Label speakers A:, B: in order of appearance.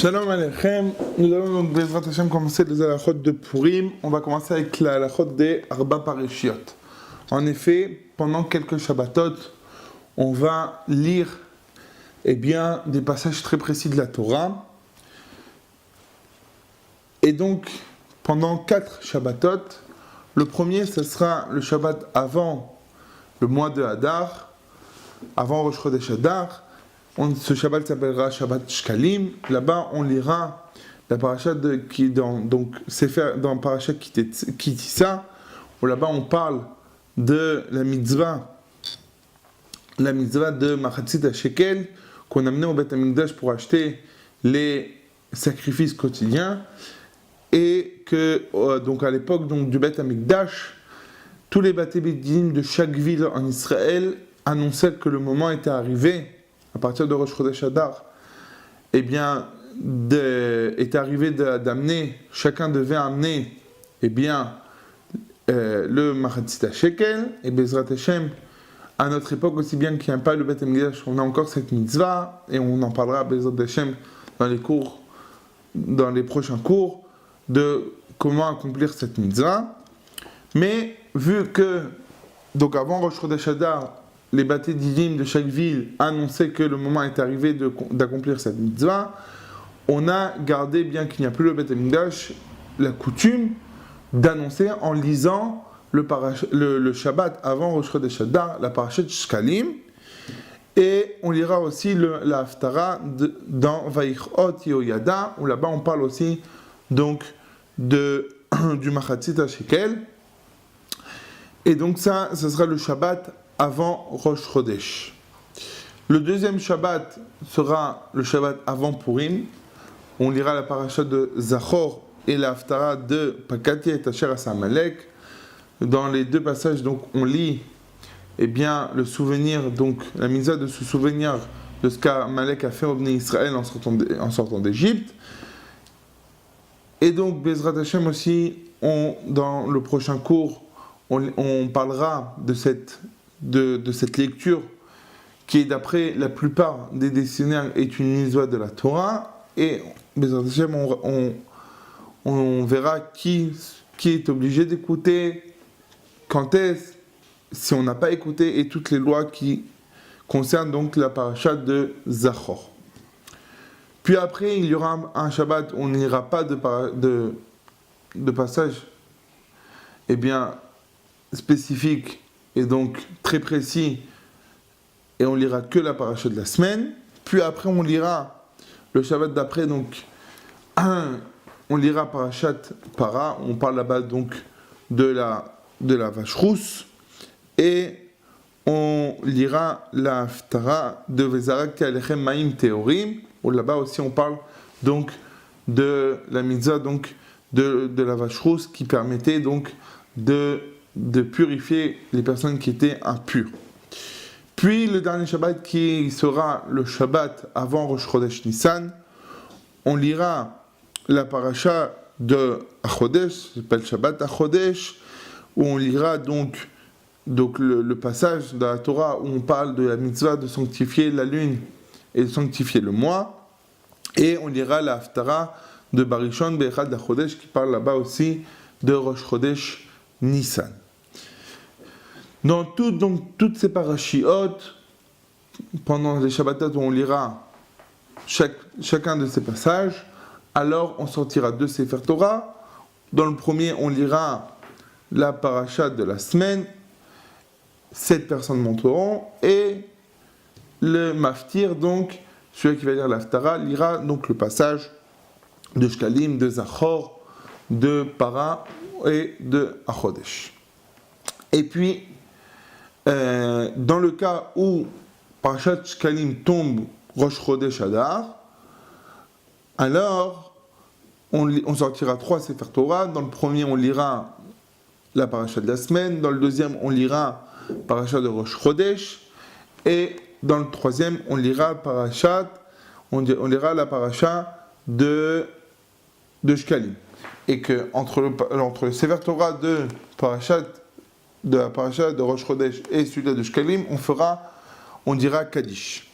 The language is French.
A: Shalom Aleichem, nous allons donc Bezrat Hashem commencer les halachot de Purim. On va commencer avec la halachot des Arba Pareshiot. En effet, pendant quelques Shabbatot, on va lire des passages très précis de la Torah. Et donc, pendant 4 Shabbatot, le premier, ce sera le Shabbat avant le mois de Hadar, avant Rosh Chodesh Hadar. Ce Shabbat s'appellera Shabbat Shkalim. Là-bas, on lira la paracha dans paracha Kitissa, où là-bas on parle de la mitzvah de Machatzit HaShekel qu'on amenait au Beth Amikdash pour acheter les sacrifices quotidiens, et que donc à l'époque du Beth Amikdash, tous les Bate Bedim de chaque ville en Israël annonçaient que le moment était arrivé. À partir de Rosh Chodesh Hadar, était arrivé d'amener, chacun devait amener, le Machatzit HaShekel, et Bezrat Hashem, à notre époque, aussi bien qu'il n'y a pas le Beth Amikdash, on a encore cette mitzvah, et on en parlera, Bezrat Hashem, dans les prochains cours, de comment accomplir cette mitzvah. Mais, vu que, donc avant Rosh Chodesh Hadar, les Bate Didim de chaque ville annonçaient que le moment est arrivé d'accomplir cette mitzvah, on a gardé, bien qu'il n'y a plus le Beth Amikdash, la coutume d'annoncer en lisant le Shabbat avant Rosh Chodesh Hadar, la parashat Shkalim, et on lira aussi la Haftara dans Vayichot Yehoyada, où là-bas on parle aussi donc du Machatzit HaShekel, et donc ça sera le Shabbat avant Rosh Chodesh. Le deuxième Shabbat sera le Shabbat avant Purim. On lira la paracha de Zachor et la Haftara de Pakati et Asher Asamalek. Dans les deux passages, donc, on lit le souvenir, donc la mitzvah de se souvenir de ce qu'Amalek a fait au Bnei Israël en sortant d'Égypte. Et donc, Bezrat Hashem aussi, dans le prochain cours, on parlera de cette lecture qui est, d'après la plupart des décisionnaires, est une mitzvah de la Torah, et on verra qui est obligé d'écouter, quand est-ce, si on n'a pas écouté, et toutes les lois qui concernent donc la paracha de Zachor. Puis après, il y aura un Shabbat où on n'ira pas de passage spécifique et donc très précis, et on lira que la paracha de la semaine. Puis après on lira le Shabbat d'après, donc on lira parashat Para, on parle là-bas donc de la vache rousse, et on lira la Haftara de Vezarak Alechem Maim Teorim, où là-bas aussi on parle donc de la mitzvah donc de la vache rousse qui permettait donc de purifier les personnes qui étaient impures. Puis le dernier Shabbat, qui sera le Shabbat avant Rosh Chodesh Nissan, on lira la paracha de Achodesh, s'appelle Shabbat Achodesh, où on lira donc le passage de la Torah où on parle de la mitzvah de sanctifier la lune et de sanctifier le mois, et on lira la Haftara de Barishon Be'echad Achodesh, qui parle là-bas aussi de Rosh Chodesh Nissan. Dans toutes ces parashiot, pendant les Shabbatot où on lira chacun de ces passages, alors on sortira 2 Sefer Torah. Dans le premier, on lira la paracha de la semaine, 7 personnes monteront, et le maftir, donc celui qui va lire l'Haftara, lira donc le passage de Shkalim, de Zachor, de Para et de Achodesh. Et puis, dans le cas où Parashat Shkalim tombe Rosh Chodesh Hadar, alors on sortira 3 Sefer Torah. Dans le premier, on lira la paracha de la semaine. Dans le deuxième, on lira paracha de Rosh Chodesh. Et dans le troisième, on lira la paracha de Shkalim. Et que entre le Sefer Torah de la paracha de Rosh Chodesh et celui-là de Shkalim, on dira Kaddish.